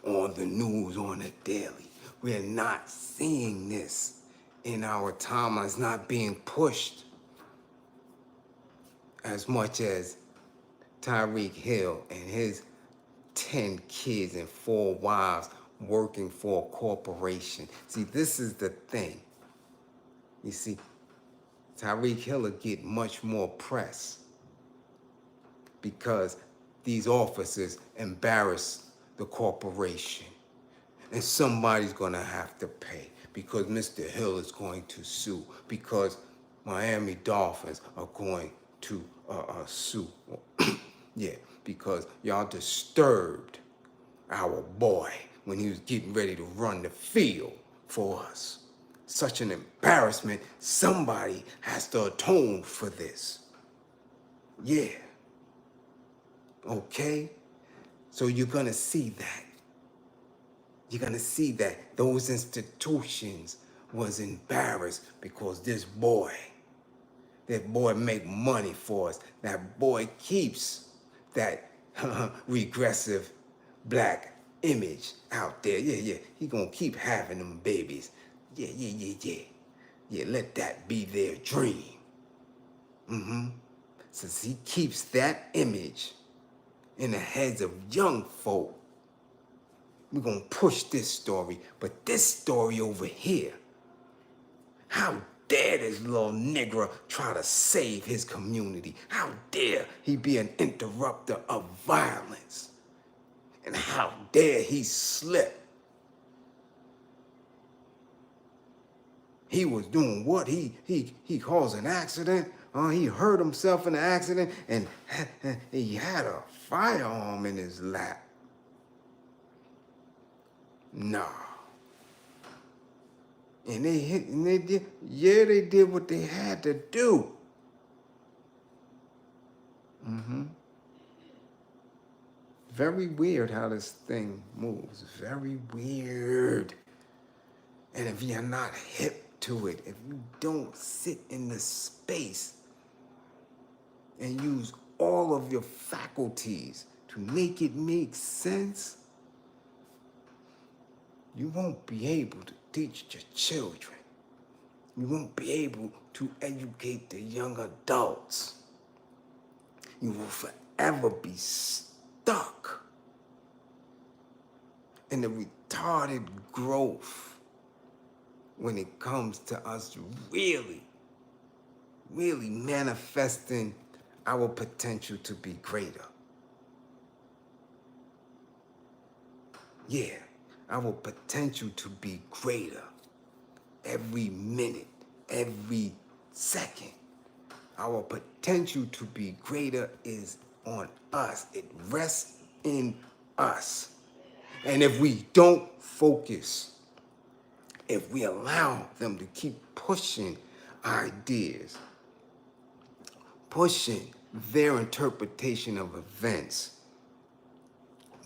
on the news on a daily. We're not seeing this in our timeline. It's not being pushed as much as Tyreek Hill and his 10 kids and 4 wives working for a corporation. See, this is the thing. You see, Tyreek Hill will get much more press because these officers embarrass the corporation. And somebody's gonna have to pay because Mr. Hill is going to sue, because Miami Dolphins are going to sue. Yeah, because y'all disturbed our boy when he was getting ready to run the field for us. Such an embarrassment. Somebody has to atone for this. Yeah. Okay? So you're gonna see that. You're gonna see that those institutions was embarrassed because that boy make money for us. That boy keeps that regressive black image out there. Yeah. He gonna keep having them babies. Yeah. Yeah, let that be their dream. Since he keeps that image in the heads of young folk, we're gonna push this story. But this story over here, how dare this little nigger try to save his community? How dare he be an interrupter of violence? And how dare he slip? He was doing what? He caused an accident. He hurt himself in the accident, and he had a firearm in his lap. Nah. And they did what they had to do. Very weird how this thing moves. Very weird. And if you're not hip to it, if you don't sit in the space and use all of your faculties to make it make sense, you won't be able to teach your children. You won't be able to educate the young adults. You will forever be stuck in the retarded growth when it comes to us really manifesting our potential to be greater. Yeah, our potential to be greater every minute, every second. Our potential to be greater is on us. It rests in us. And if we don't focus, if we allow them to keep pushing ideas, pushing their interpretation of events,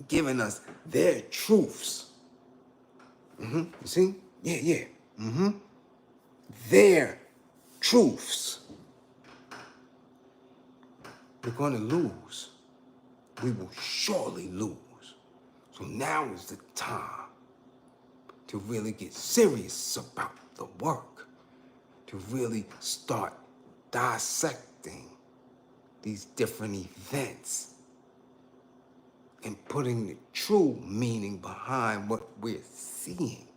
giving us their truths. You see? Yeah. Their truths. We're going to lose. We will surely lose. So now is the time to really get serious about the work, to really start dissecting these different events and putting the true meaning behind what we're seeing.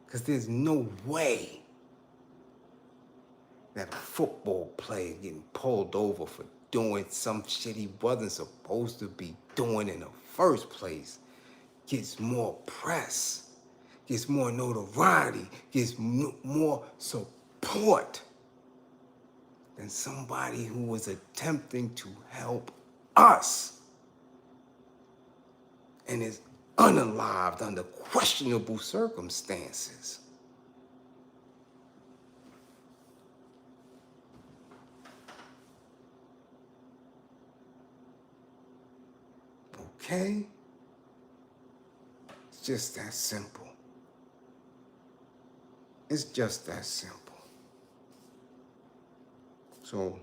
Because there's no way that a football player getting pulled over for doing some shit he wasn't supposed to be doing in the first place gets more press, gets more notoriety, gets more support than somebody who was attempting to help us and is unalived under questionable circumstances. Okay? It's just that simple. It's just that simple. So,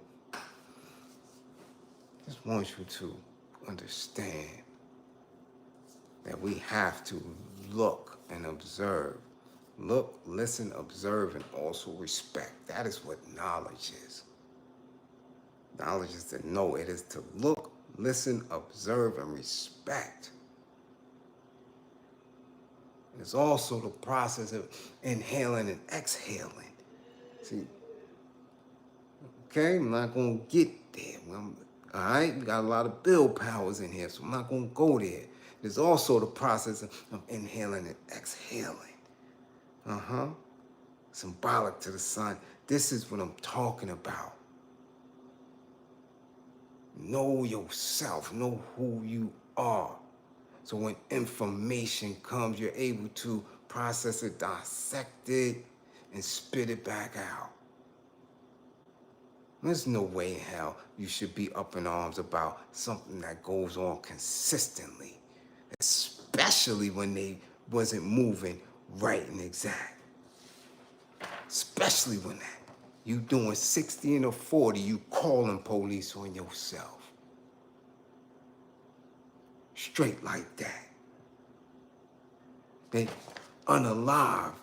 just want you to understand that we have to look and observe. Look, listen, observe, and also respect. That is what knowledge is. Knowledge is to know. It is to look, listen, observe, and respect. It's also the process of inhaling and exhaling. See, okay, I'm not going to get there. All right, we got a lot of bill powers in here, so I'm not going to go there. There's also the process of inhaling and exhaling. Symbolic to the sun. This is what I'm talking about. Know yourself. Know who you are. So when information comes, you're able to process it, dissect it, and spit it back out. There's no way in hell you should be up in arms about something that goes on consistently, especially when they wasn't moving right and exact. Especially when that. You doing 60 and a 40, you calling police on yourself. Straight like that. They unalived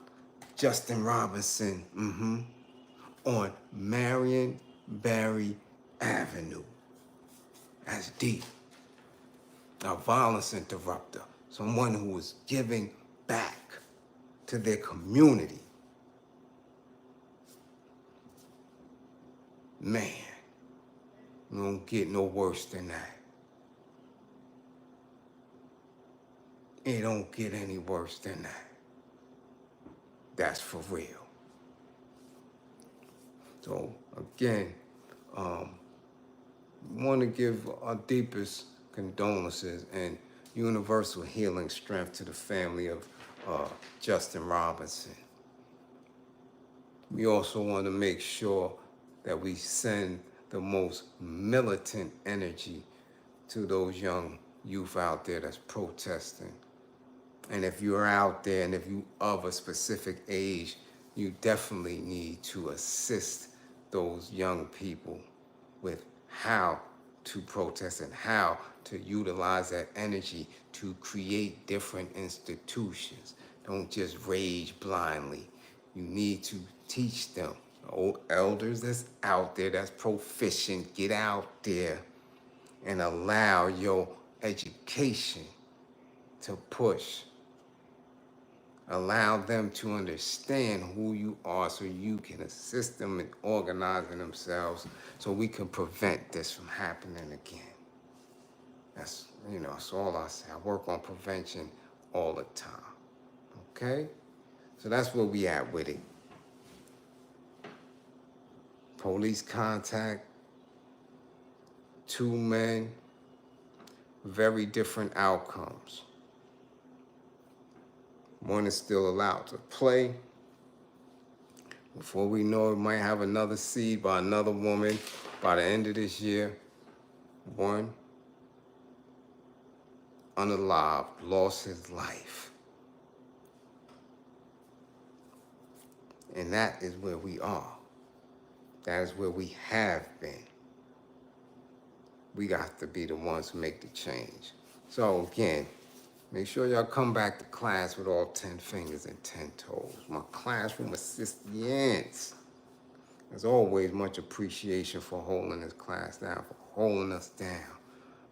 Justin Robinson on Marion Barry Avenue. That's deep. A violence interrupter. Someone who was giving back to their community. Man, you don't get no worse than that. It don't get any worse than that. That's for real. So again, want to give our deepest condolences and universal healing strength to the family of Justin Robinson. We also want to make sure that we send the most militant energy to those young youth out there that's protesting. And if you're out there and if you of a specific age, you definitely need to assist those young people with how to protest and how to utilize that energy to create different institutions. Don't just rage blindly. You need to teach them. Old elders that's out there, that's proficient, get out there and allow your education to push Allow them to understand who you are so you can assist them in organizing themselves so we can prevent this from happening again. That's all I say. I work on prevention all the time. Okay? So that's where we at with it. Police contact, 2 men, very different outcomes. One is still allowed to play. Before we know it, we might have another seed by another woman by the end of this year. One, unalived, lost his life. And that is where we are. That is where we have been. We got to be the ones who make the change. So again, make sure y'all come back to class with all 10 fingers and 10 toes. My classroom assistants. As always, much appreciation for holding this class down, for holding us down,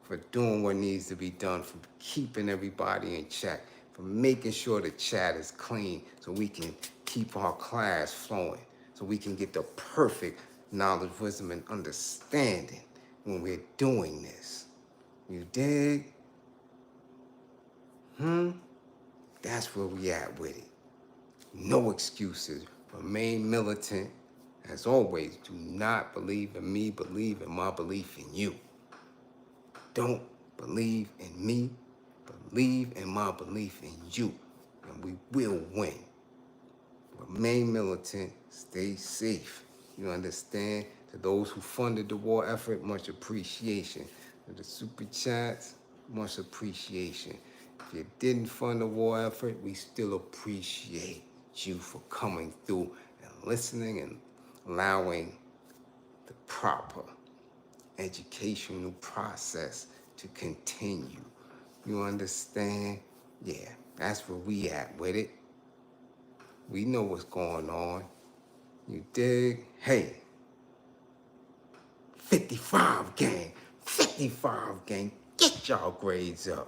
for doing what needs to be done, for keeping everybody in check, for making sure the chat is clean so we can keep our class flowing, so we can get the perfect knowledge, wisdom, and understanding when we're doing this. You dig? That's where we at with it. No excuses. Remain militant. As always, do not believe in me, believe in my belief in you. Don't believe in me, believe in my belief in you, and we will win. Remain militant, stay safe. You understand? To those who funded the war effort, much appreciation. To the super chats, much appreciation. If you didn't fund the war effort, we still appreciate you for coming through and listening and allowing the proper educational process to continue. You understand? Yeah, that's where we at with it. We know what's going on. You dig? Hey, 55 gang, get y'all grades up.